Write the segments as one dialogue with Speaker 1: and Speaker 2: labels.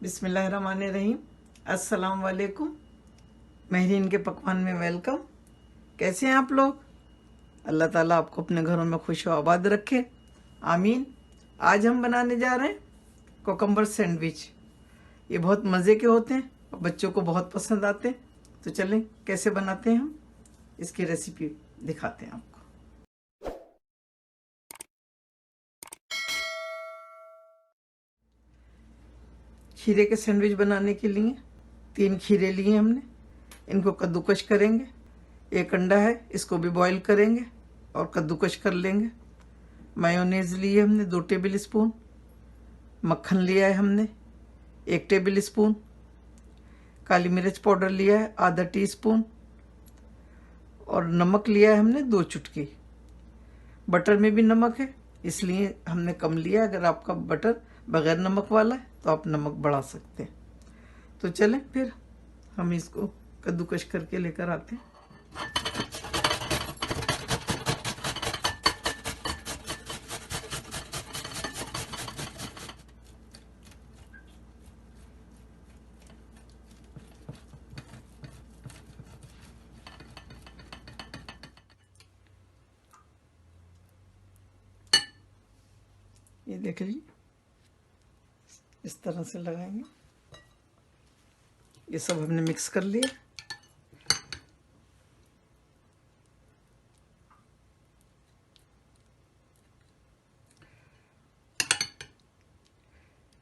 Speaker 1: बिस्मिल्लाहिर्रहमानिर्रहीम। अस्सलाम वालेकुम। महरीन के पकवान में वेलकम। कैसे हैं आप लोग? अल्लाह ताला आपको अपने घरों में खुश व आबाद रखे, आमीन। आज हम बनाने जा रहे हैं कोकम्बर सैंडविच। ये बहुत मज़े के होते हैं और बच्चों को बहुत पसंद आते हैं। तो चलें कैसे बनाते हैं हम इसकी रेसिपी दिखाते हैं आपको। खीरे के सैंडविच बनाने के लिए 3 खीरे लिए हमने। इनको कद्दूकश करेंगे। एक अंडा है, इसको भी बॉईल करेंगे और कद्दूकश कर लेंगे। मायोनेज़ लिए हमने 2 टेबल स्पून। मक्खन लिया है हमने 1 टेबल स्पून। काली मिर्च पाउडर लिया है आधा टीस्पून। और नमक लिया है हमने 2 चुटकी। बटर में भी नमक है, इसलिए हमने कम लिया। अगर आपका बटर बगैर नमक वाला है तो आप नमक बढ़ा सकते हैं। तो चलें फिर हम इसको कद्दूकश करके लेकर आते हैं। ये देख लीजिए, इस तरह से लगाएंगे। ये सब हमने मिक्स कर लिया।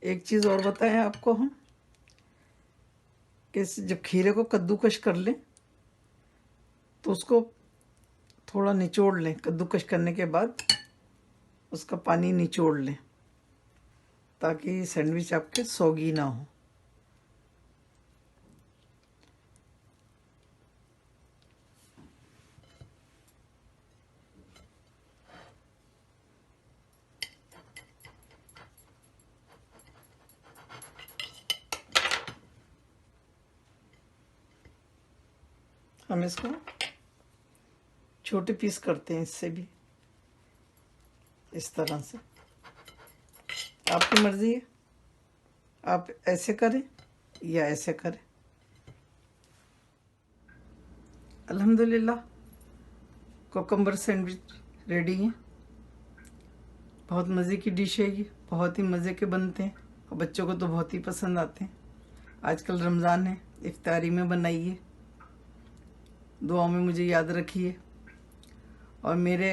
Speaker 1: एक चीज़ और बताएं आपको हम कि जब खीरे को कद्दूकश कर लें तो उसको थोड़ा निचोड़ लें। कद्दूकश करने के बाद उसका पानी निचोड़ लें ताकि सैंडविच आपके सौगी ना हो। हम इसको छोटे पीस करते हैं, इससे भी इस तरह से। आपकी मर्जी है, आप ऐसे करें या ऐसे करें। अल्हम्दुलिल्लाह कोकम्बर सैंडविच रेडी है। बहुत मज़े की डिश है ये, बहुत ही मज़े के बनते हैं और बच्चों को तो बहुत ही पसंद आते हैं। आजकल रमज़ान है, इफ्तारी में बनाइए, दुआ में मुझे याद रखिए और मेरे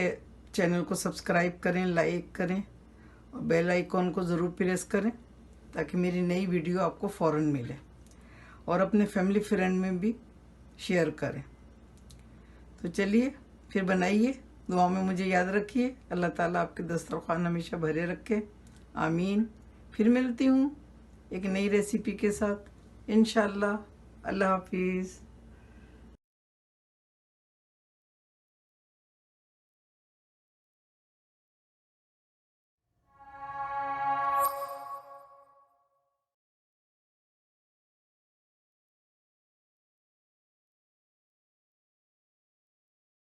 Speaker 1: चैनल को सब्सक्राइब करें, लाइक करें और बेल आइकॉन को ज़रूर प्रेस करें ताकि मेरी नई वीडियो आपको फ़ौरन मिले। और अपने फैमिली फ्रेंड में भी शेयर करें। तो चलिए फिर बनाइए, दुआ में मुझे याद रखिए। अल्लाह ताला आपके दस्तरखान हमेशा भरे रखे, आमीन। फिर मिलती हूँ एक नई रेसिपी के साथ इंशाअल्लाह। अल्लाह हाफिज़।